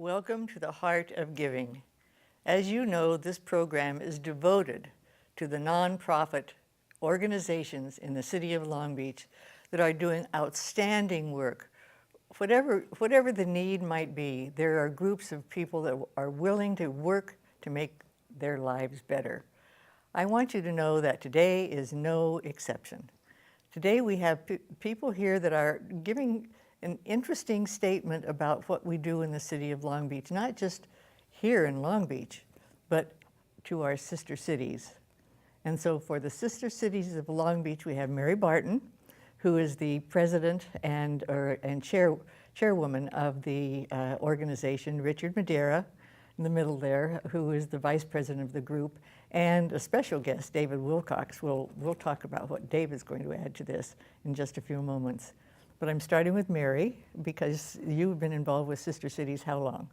Welcome to the Heart of Giving. As you know, this program is devoted to the nonprofit organizations in the city of Long Beach that are doing outstanding work. Whatever the need might be, there are groups of people that are willing to work to make their lives better. I want you to know that today is no exception. Today we have people here that are giving an interesting statement about what we do in the city of Long Beach, not just here in Long Beach, but to our sister cities. And so for the sister cities of Long Beach, we have Mary Barton, who is the president and chairwoman of the organization, Richard Madera, in the middle there, who is the vice president of the group, and a special guest, David Wilcox. We'll talk about what Dave is going to add to this in just a few moments. But I'm starting with Mary, because you've been involved with Sister Cities how long?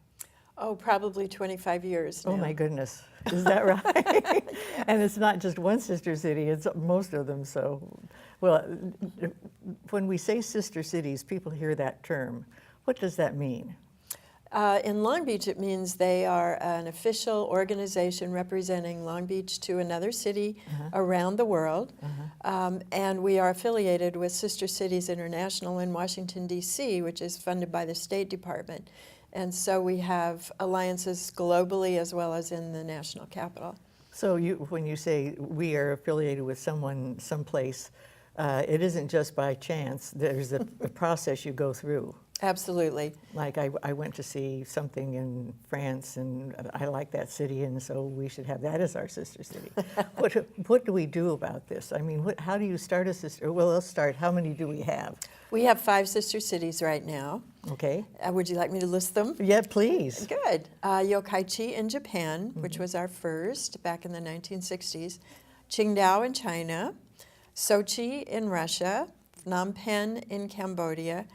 Oh, probably 25 years now. Oh my goodness, is that right? And it's not just one sister city, it's most of them. So, well, when we say sister cities, people hear that term. What does that mean? In Long Beach, it means they are an official organization representing Long Beach to another city around the world. And we are affiliated with Sister Cities International in Washington, D.C., which is funded by the State Department. And so we have alliances globally as well as in the national capital. So when you say we are affiliated with someone someplace, it isn't just by chance. There's a process you go through. Absolutely. Like I went to see something in France, and I like that city, and so we should have that as our sister city. What do we do about this? I mean, how do you start a sister? Well, let's start. How many do we have? We have 5 sister cities right now. Okay. Would you like me to list them? Yeah, please. Good. Yokkaichi in Japan, which was our first back in the 1960s. Qingdao in China. Sochi in Russia. Phnom Penh in Cambodia.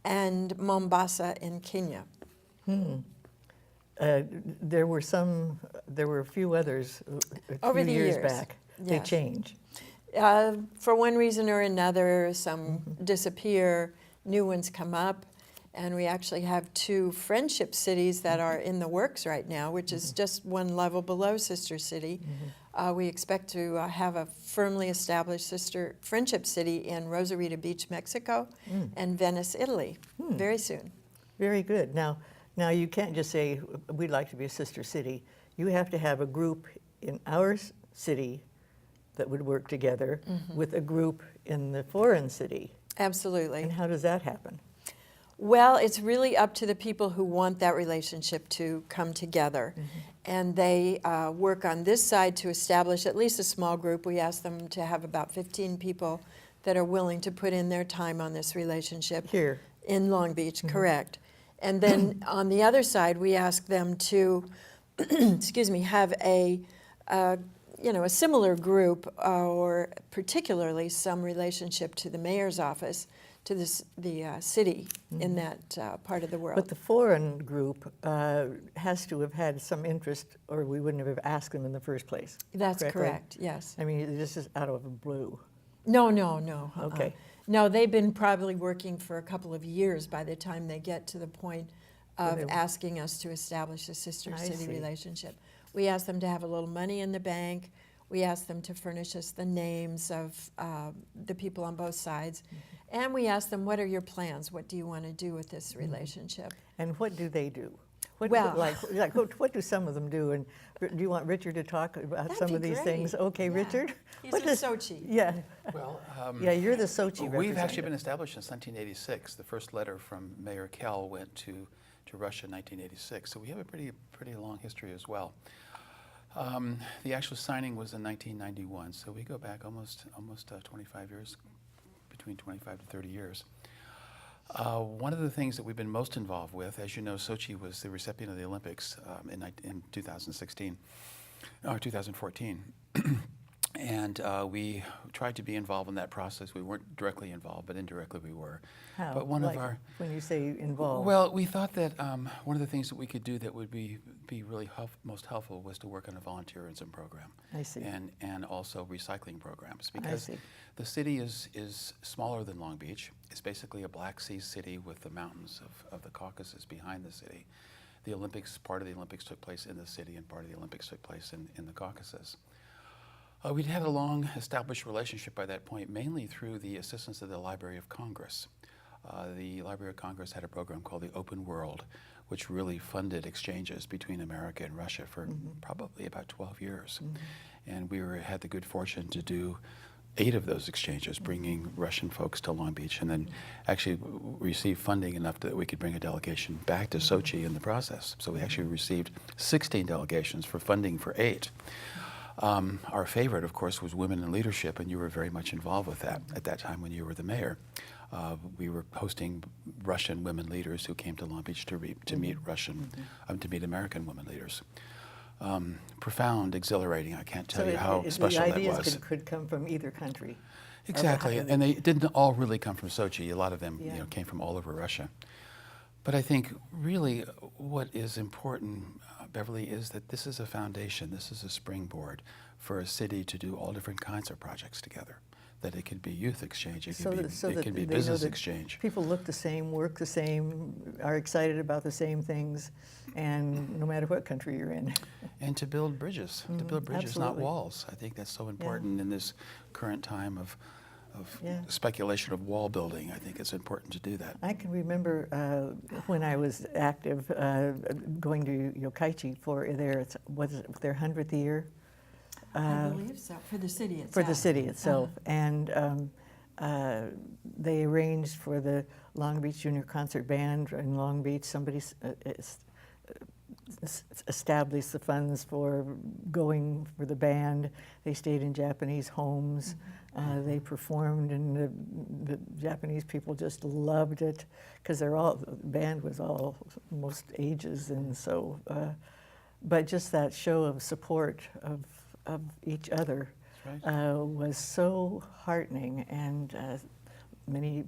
And Mombasa in Kenya. There were a few others Over the years years back. Yes. They change. For one reason or another, some disappear, new ones come up, and we actually have 2 friendship cities that are in the works right now, which is just one level below Sister City. We expect to have a firmly established sister friendship city in Rosarita Beach, Mexico, and Venice, Italy, very soon. Very good. Now you can't just say we'd like to be a sister city. You have to have a group in our city that would work together with a group in the foreign city. Absolutely. And how does that happen? Well, it's really up to the people who want that relationship to come together. And they work on this side to establish at least a small group. We ask them to have about 15 people that are willing to put in their time on this relationship. Here. In Long Beach, correct. And then on the other side, we ask them to, excuse me, have a similar group or particularly some relationship to the mayor's office, to the city in that part of the world. But the foreign group has to have had some interest, or we wouldn't have asked them in the first place. That's correctly? correct, yes. I mean, this is out of the blue. No. Okay. No, they've been probably working for a couple of years by the time they get to the point of asking us to establish a sister city relationship. We ask them to have a little money in the bank. We ask them to furnish us the names of the people on both sides. And we ask them, what are your plans? What do you want to do with this relationship? And what do they do? What do some of them do? And do you want Richard to talk about some of these things? Okay, yeah. Russia. He's in Sochi. Yeah. Well, yeah, you're the Sochi representative. We've actually been established since 1986. The first letter from Mayor Kell went to Russia in 1986. So we have a pretty long history as well. The actual signing was in 1991, so we go back almost 25 years, between 25 to 30 years. One of the things that we've been most involved with, as you know, Sochi was the recipient of the Olympics in 2016, or 2014. And we tried to be involved in that process. We weren't directly involved, but indirectly we were. How? But when you say involved? Well, we thought that one of the things that we could do that would be really most helpful was to work on a volunteerism program. I see. And also recycling programs, because the city is smaller than Long Beach. It's basically a Black Sea city with the mountains of the Caucasus behind the city. the Olympics, part of the Olympics took place in the city and part of the Olympics took place in the Caucasus. We'd had a long established relationship by that point, mainly through the assistance of the Library of Congress. The Library of Congress had a program called the Open World, which really funded exchanges between America and Russia for probably about 12 years. And we had the good fortune to do 8 of those exchanges, bringing Russian folks to Long Beach, and then actually received funding enough that we could bring a delegation back to Sochi in the process. So we actually received 16 delegations for funding for 8. Our favorite, of course, was Women in Leadership, and you were very much involved with that at that time when you were the mayor. We were hosting Russian women leaders who came to Long Beach to meet to meet American women leaders. Profound, exhilarating. I can't tell you how special that was. The ideas could come from either country. Exactly, and they didn't all really come from Sochi. A lot of them, came from all over Russia. But I think really what is important, Beverly, is that this is a foundation. This is a springboard for a city to do all different kinds of projects together. That it could be youth exchange, it could be business exchange. People look the same, work the same, are excited about the same things, and no matter what country you're in. And to build bridges, not absolutely. walls. I think that's so important in this current time of speculation of wall building. I think it's important to do that. I can remember when I was active going to Yokkaichi for their 100th year. I believe so, for the city itself. For the city itself. And they arranged for the Long Beach Junior Concert Band in Long Beach. Somebody established the funds for going for the band. They stayed in Japanese homes. They performed, and the Japanese people just loved it because the band was all most ages, and so. But just that show of support of each other was so heartening, and many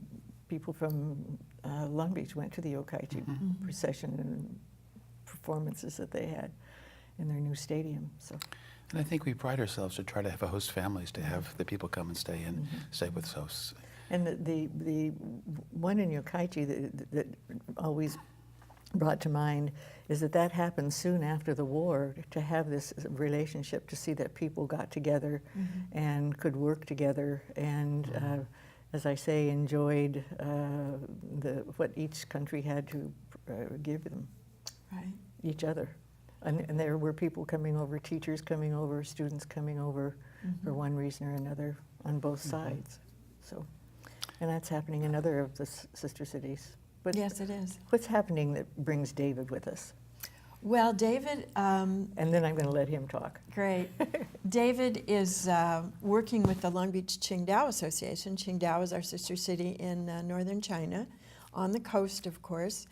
people from Long Beach went to the Yokkaichi procession and performances that they had in their new stadium. So, and I think we pride ourselves to try to have a host families, to have the people come and stay with hosts. And the one in Yokkaichi that always brought to mind is that happened soon after the war, to have this relationship, to see that people got together and could work together and, as I say, enjoyed what each country had to give them, each other. And there were people coming over, teachers coming over, students coming over for one reason or another on both sides. So, and that's happening in other of the sister cities. But yes, it is. What's happening that brings David with us? Well, David... and then I'm going to let him talk. Great. David is working with the Long Beach Qingdao Association. Qingdao is our sister city in northern China, on the coast, of course.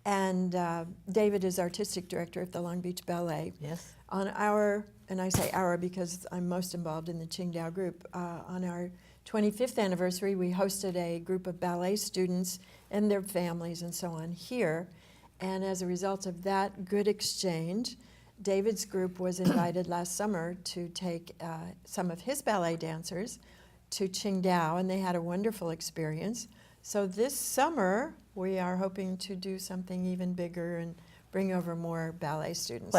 And David is artistic director of the Long Beach Ballet. Yes. On our, and I say our because I'm most involved in the Qingdao group, on our 25th anniversary, we hosted a group of ballet students and their families and so on here. And as a result of that good exchange, David's group was invited last summer to take some of his ballet dancers to Qingdao, and they had a wonderful experience. So this summer, we are hoping to do something even bigger and bring over more ballet students.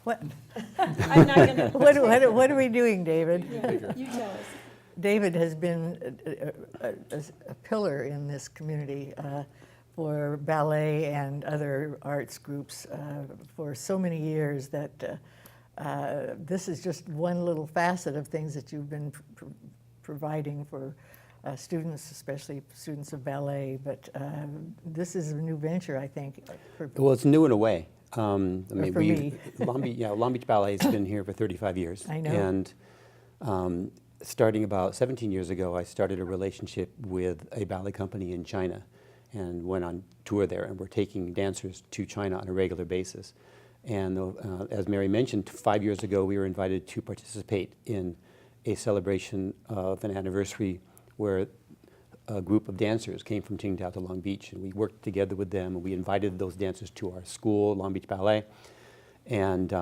What? I'm not going to. What are we doing, David? Yeah, you tell us. David has been a pillar in this community for ballet and other arts groups for so many years that this is just one little facet of things that you've been providing for students, especially students of ballet. But this is a new venture, I think. Well, it's new in a way. I mean, for me. Long Beach Ballet has been here for 35 years. I know. And starting about 17 years ago, I started a relationship with a ballet company in China and went on tour there, and we're taking dancers to China on a regular basis. And as Mary mentioned, 5 years ago, we were invited to participate in a celebration of an anniversary where a group of dancers came from Qingdao to Long Beach, and we worked together with them, and we invited those dancers to our school, Long Beach Ballet, and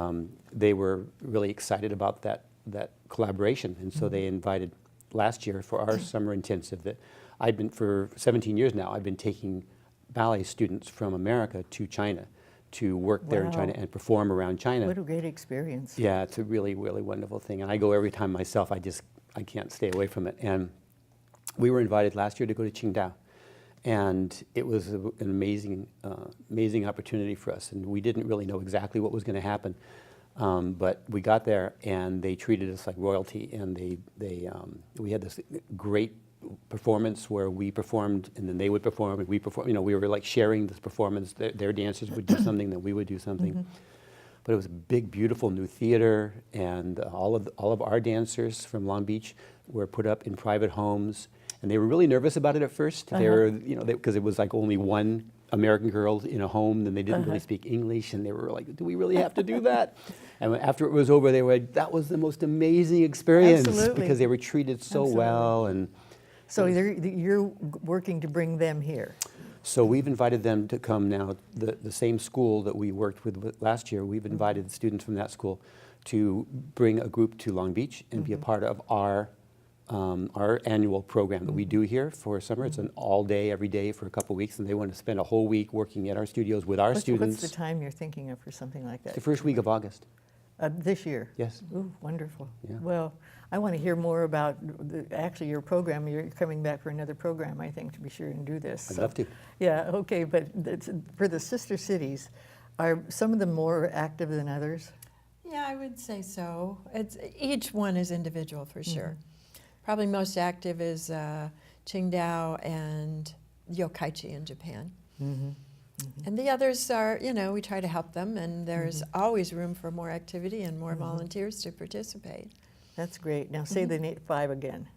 they were really excited about that collaboration, and so they invited last year for our summer intensive that I've been, for 17 years now, I've been taking ballet students from America to China to work there in China Wow. and perform around China. What a great experience. Yeah, it's a really, really wonderful thing. And I go every time myself. I can't stay away from it. And we were invited last year to go to Qingdao. And it was an amazing, amazing opportunity for us. And we didn't really know exactly what was going to happen. But we got there, and they treated us like royalty. And we had this great performance where we performed, and then they would perform, and we perform. You know, we were like sharing this performance. Their dancers would do something, then we would do something. But it was a big, beautiful new theater, and all of our dancers from Long Beach were put up in private homes, and they were really nervous about it at first. They were, you know, because it was like only one American girl in a home, and they didn't really speak English, and they were like, "Do we really have to do that?" And after it was over, they were like, "That was the most amazing experience," Absolutely. because they were treated so Absolutely. well, and. So you're working to bring them here. So we've invited them to come now, the same school that we worked with last year, we've invited students from that school to bring a group to Long Beach and be a part of our annual program that we do here for summer. It's an all day, every day for a couple weeks, and they want to spend a whole week working at our studios with our students. What's the time you're thinking of for something like that? The first week of August. This year? Yes. Ooh, wonderful. Yeah. Well, I want to hear more about actually your program. You're coming back for another program, I think, to be sure and do this. I'd love to. Yeah, okay, but for the sister cities, are some of them more active than others? Yeah, I would say so. Each one is individual for sure. Probably most active is Qingdao and Yokkaichi in Japan. And the others are, you know, we try to help them, and there's always room for more activity and more volunteers to participate. That's great. Now say the 5 again.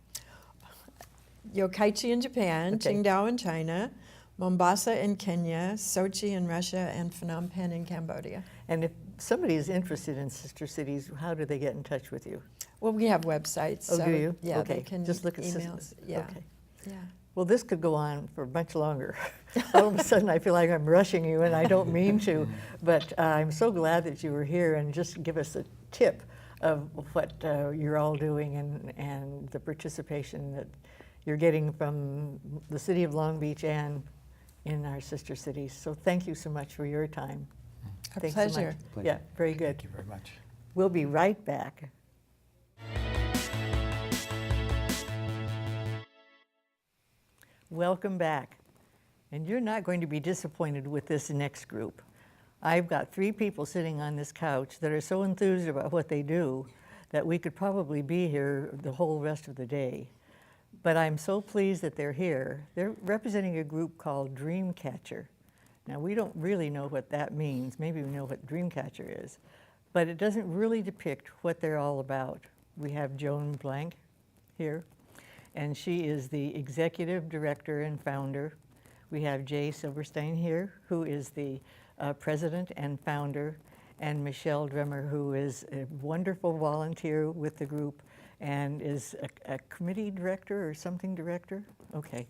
Yokkaichi in Japan, Okay. Qingdao in China, Mombasa in Kenya, Sochi in Russia, and Phnom Penh in Cambodia. And if somebody is interested in sister cities, how do they get in touch with you? Well, we have websites. Oh, so do you? Yeah, Okay, they can just look at email. sisters. Yeah, Okay. yeah. Well, this could go on for much longer. All of a sudden, I feel like I'm rushing you, and I don't mean to. But I'm so glad that you were here, and just give us a tip of what you're all doing and the participation that you're getting from the city of Long Beach and in our sister cities. So thank you so much for your time. Our Thanks pleasure. So much. Pleasure. Yeah, very good. Thank you very much. We'll be right back. Welcome back. And you're not going to be disappointed with this next group. I've got 3 people sitting on this couch that are so enthused about what they do that we could probably be here the whole rest of the day. But I'm so pleased that they're here. They're representing a group called Dreamcatcher. Now, we don't really know what that means. Maybe we know what Dreamcatcher is, but it doesn't really depict what they're all about. We have Joan Blank here, and she is the executive director and founder. We have Jay Silverstein here, who is the president and founder, and Michelle Drummer, who is a wonderful volunteer with the group and is a committee director or something director? Okay.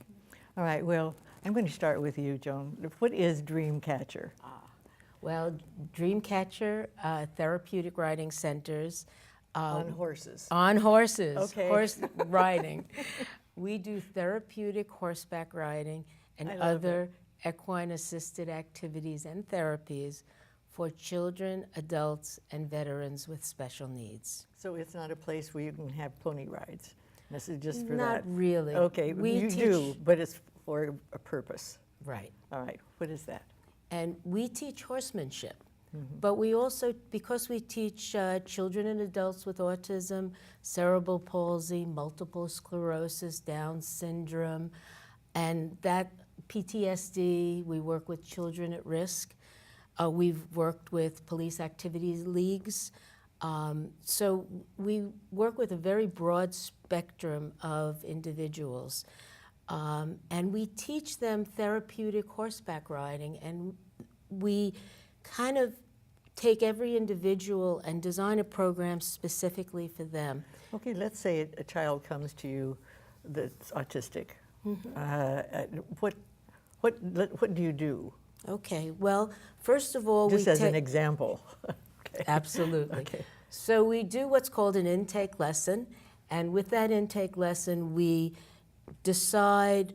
All right, well, I'm going to start with you, Joan. What is Dreamcatcher? Well, Dreamcatcher therapeutic riding centers. On horses. On horses, Okay. horse riding. We do therapeutic horseback riding and I love other equine-assisted activities and therapies for children, adults, and veterans with special needs. So it's not a place where you can have pony rides. This is just for Not that. really. Okay, you do, but it's for a purpose. Right. All right, what is that? And we teach horsemanship. But we also, because we teach children and adults with autism, cerebral palsy, multiple sclerosis, Down syndrome, and that PTSD, we work with children at risk. We've worked with police activities leagues. So we work with a very broad spectrum of individuals. And we teach them therapeutic horseback riding, and we kind of take every individual and design a program specifically for them. Okay, let's say a child comes to you that's autistic. What do you do? Okay, well, first of all, Just we as an take example. Okay. absolutely. Okay. So we do what's called an intake lesson, and with that intake lesson, we decide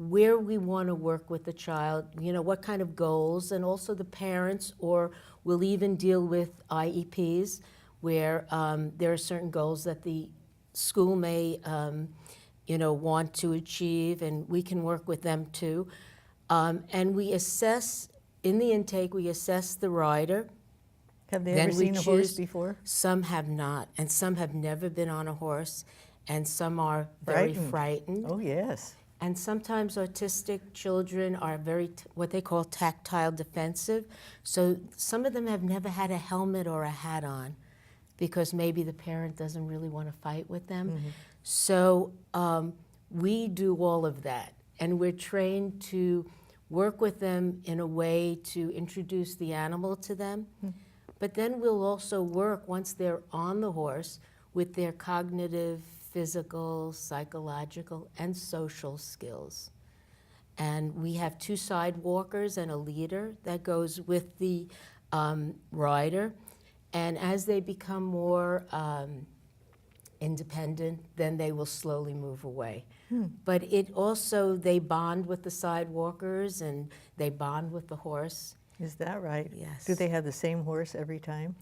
where we want to work with the child, you know, what kind of goals, and also the parents, or we'll even deal with IEPs where there are certain goals that the school may, you know, want to achieve, and we can work with them too. And we assess, in the intake, we assess the rider. Have they Then ever we seen a horse choose- before? Some have not, and some have never been on a horse, and some are very frightened. Oh, yes. And sometimes autistic children are very, what they call tactile defensive. So some of them have never had a helmet or a hat on because maybe the parent doesn't really want to fight with them. So we do all of that. And we're trained to work with them in a way to introduce the animal to them. But then we'll also work, once they're on the horse, with their cognitive, physical, psychological, and social skills. And we have 2 side walkers and a leader that goes with the rider. And as they become more independent, then they will slowly move away. But it also, they bond with the side walkers and they bond with the horse. Is that right? Yes. Do they have the same horse every time?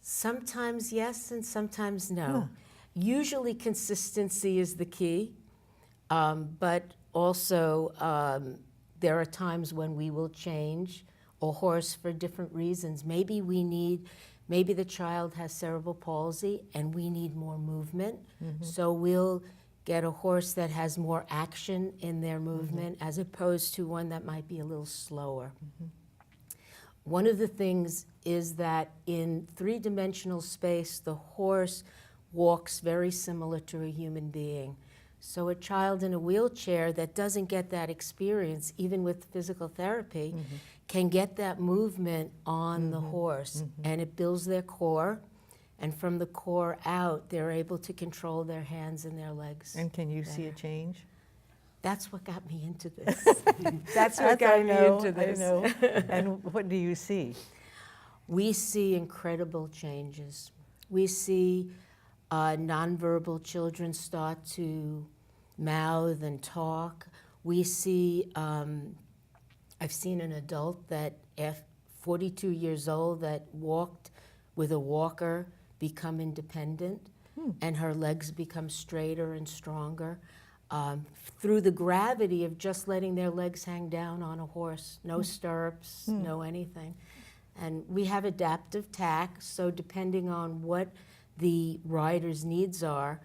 Sometimes yes and sometimes no. Usually consistency is the key, but also there are times when we will change a horse for different reasons. Maybe the child has cerebral palsy and we need more movement, so we'll get a horse that has more action in their movement as opposed to one that might be a little slower. One of the things is that in 3-dimensional space, the horse walks very similar to a human being. So a child in a wheelchair that doesn't get that experience, even with physical therapy, can get that movement on the horse, and it builds their core. And from the core out, they're able to control their hands and their legs. And can you see a better. change? That's what got me into this. That's what got me into this. I know. And what do you see? We see incredible changes. We see nonverbal children start to mouth and talk. We see, I've seen an adult that, 42 years old, that walked with a walker become independent, and her legs become straighter and stronger through the gravity of just letting their legs hang down on a horse. No stirrups, no anything. And we have adaptive tack, so depending on what the rider's needs are,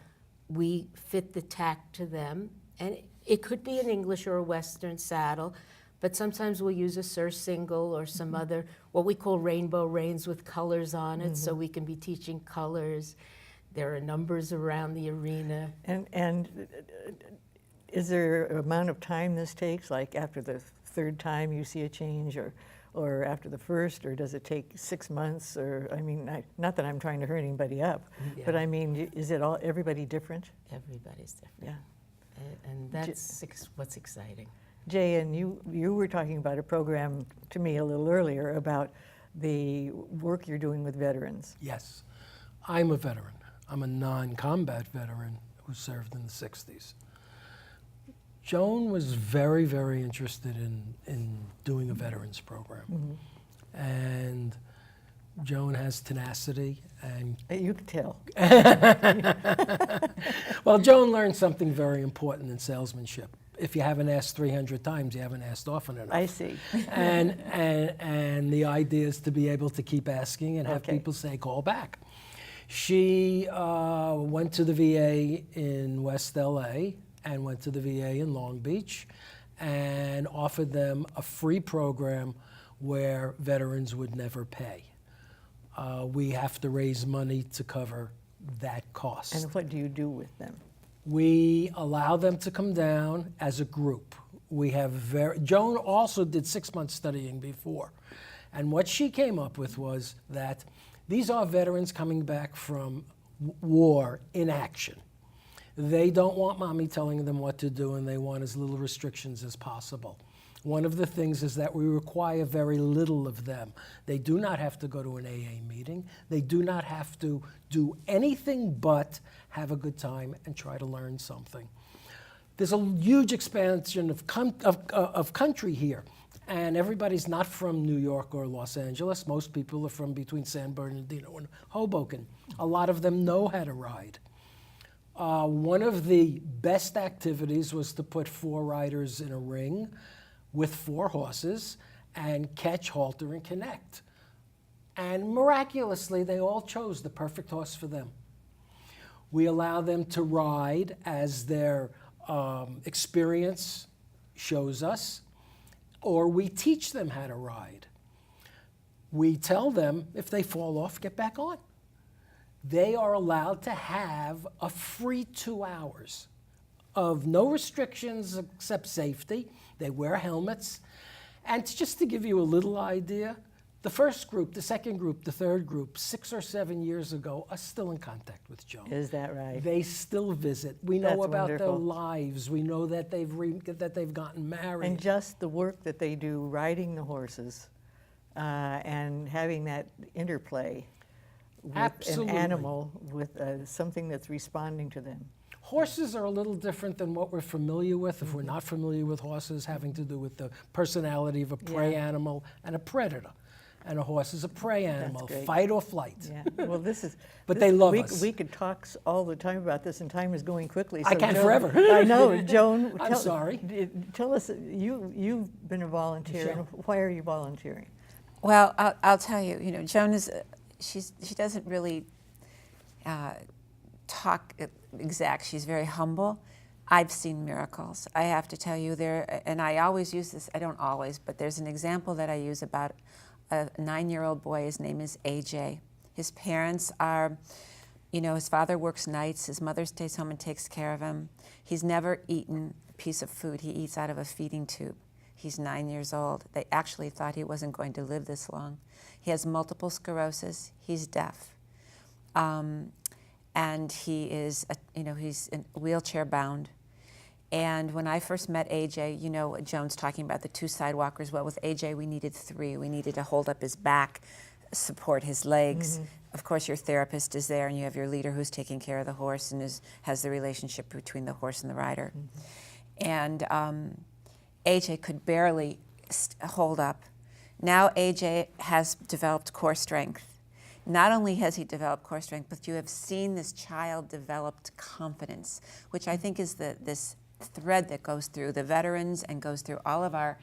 we fit the tack to them. And it could be an English or a Western saddle, but sometimes we'll use a surcingle or some other, what we call rainbow reins with colors on it, so we can be teaching colors. There are numbers around the arena. And is there an amount of time this takes, like after the 3rd time you see a change, or after the 1st, or does it take 6 months? Or, I mean, not that I'm trying to hurt anybody up, but I mean, is it everybody different? Everybody's different. Yeah. And that's what's exciting. Jay, and you were talking about a program to me a little earlier about the work you're doing with veterans. Yes, I'm a veteran. I'm a non-combat veteran who served in the 60s. Joan was very, very interested in doing a veterans program. And Joan has tenacity and You could tell. well, Joan learned something very important in salesmanship. If you haven't asked 300 times, you haven't asked often enough. I see. and the idea is to be able to keep asking and have Okay. people say, call back. She went to the VA in West LA and went to the VA in Long Beach and offered them a free program where veterans would never pay. We have to raise money to cover that cost. And what do you do with them? We allow them to come down as a group. We have Joan also did 6 months studying before. And what she came up with was that these are veterans coming back from war in action. They don't want mommy telling them what to do, and they want as little restrictions as possible. One of the things is that we require very little of them. They do not have to go to an AA meeting. They do not have to do anything but have a good time and try to learn something. There's a huge expansion of country here. And everybody's not from New York or Los Angeles. Most people are from between San Bernardino and Hoboken. A lot of them know how to ride. One of the best activities was to put 4 riders in a ring with 4 horses and catch, halter, and connect. And miraculously, they all chose the perfect horse for them. We allow them to ride as their experience shows us, or we teach them how to ride. We tell them if they fall off, get back on. They are allowed to have a free 2 hours of no restrictions except safety. They wear helmets. And just to give you a little idea, the first group, the second group, the third group, 6 or 7 years ago, are still in contact with Joan. Is that right? They still visit. We know That's about their wonderful. lives. We know that they've gotten married. And just the work that they do riding the horses and having that interplay with Absolutely. an animal, with something that's responding to them. Horses are a little different than what we're familiar with. If we're not familiar with horses, having to do with the personality of a prey Yeah. animal and a predator. And a horse is a prey animal, great. fight or flight. Yeah. Well, this is. But this- they love we, us. We could talk all the time about this, and time is going quickly. I can Joan- forever. I know, Joan. I'm sorry. Tell us, you've been a volunteer, and why are you volunteering? Well, I'll tell you. You know, Joan is she doesn't really talk exact. She's very humble. I've seen miracles. I have to tell you there, and I always use this. I don't always, but there's an example that I use about a 9-year-old boy. His name is AJ. His parents are, you know, his father works nights. His mother stays home and takes care of him. He's never eaten a piece of food. He eats out of a feeding tube. He's 9 years old. They actually thought he wasn't going to live this long. He has multiple sclerosis. He's deaf. And he is, he's wheelchair bound. And when I first met AJ, you know, Joan's talking about the 2 sidewalkers. Well, with AJ, we needed 3. We needed to hold up his back, support his legs. Mm-hmm. Of course, your therapist is there, and you have your leader who's taking care of the horse and has the relationship between the horse and the rider. Mm-hmm. And AJ could barely hold up. Now AJ has developed core strength. Not only has he developed core strength, but you have seen this child developed confidence, which I think is this thread that goes through the veterans and goes through all of our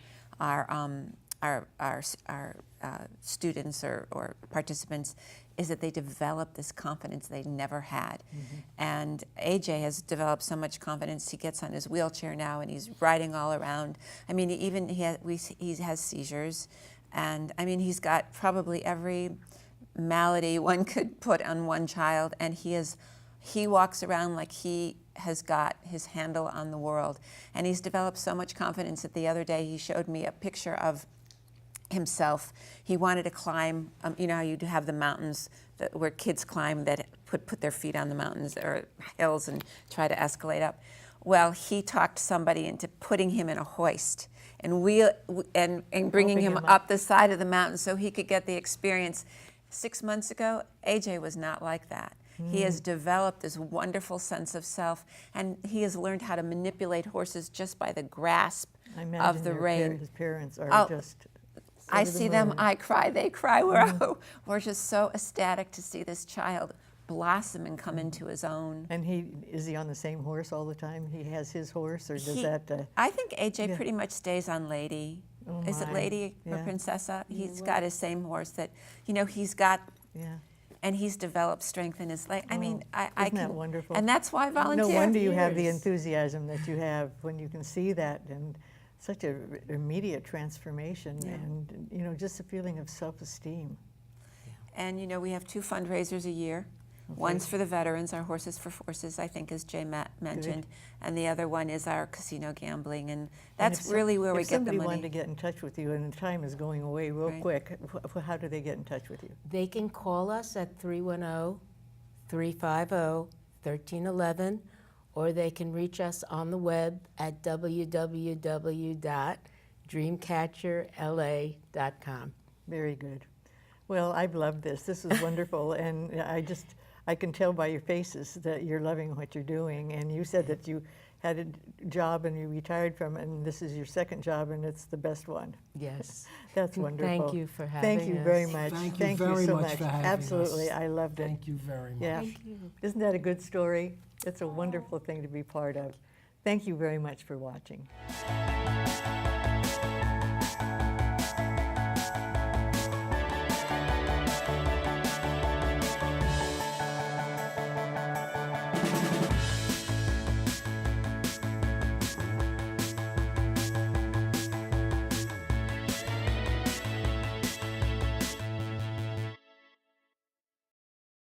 students or participants, is that they develop this confidence they never had. Mm-hmm. And AJ has developed so much confidence. He gets on his wheelchair now and he's riding all around. I mean, he has seizures, and I mean, he's got probably every malady one could put on one child, and he walks around like he has got his handle on the world. And he's developed so much confidence that the other day he showed me a picture of himself. He wanted to climb, you know how you have the mountains where kids climb that put their feet on the mountains or hills and try to escalate up. Well, he talked somebody into putting him in a hoist and bringing him up the side of the mountain so he could get the experience. 6 months ago, AJ was not like that. He has developed this wonderful sense of self, and he has learned how to manipulate horses just by the grasp I of imagine the rein. his parents are Oh, just. I over the see them, moon. I cry, they cry. We're just so ecstatic to see this child blossom and come into his own. And is he on the same horse all the time? He has his horse, or does He- that? I think AJ yeah. pretty much stays on Lady. Oh Is it my, Lady or yeah. Princessa? He's got his same horse that, you know, he's got, Yeah. and he's developed strength in his leg. I mean, I isn't can. that wonderful? And that's why I volunteer. No wonder you have the years. enthusiasm that you have when you can see that, and such a immediate transformation, and you know, just a feeling of self-esteem. And you know, we have 2 fundraisers a year. One's for the veterans, our Horses for Forces, I think, as Jay mentioned, and the other one is our casino gambling, and that's really where we get the If somebody wanted to money. get in touch with you, and time is going away real Right. quick, how do they get in touch with you? They can call us at 310-350-1311, or they can reach us on the web at www.dreamcatcherla.com. Very good. Well, I've loved this. This is wonderful, and I can tell by your faces that you're loving what you're doing. And you said that you had a job and you retired from it, and this is your second job, and it's the best one. Yes. That's wonderful. Thank you for having Thank you us. very much. Thank you very so much for having us. Absolutely, I loved it. Thank you very much. Yeah. Isn't that a good story? It's a wonderful thing to be part of. Thank you very much for watching.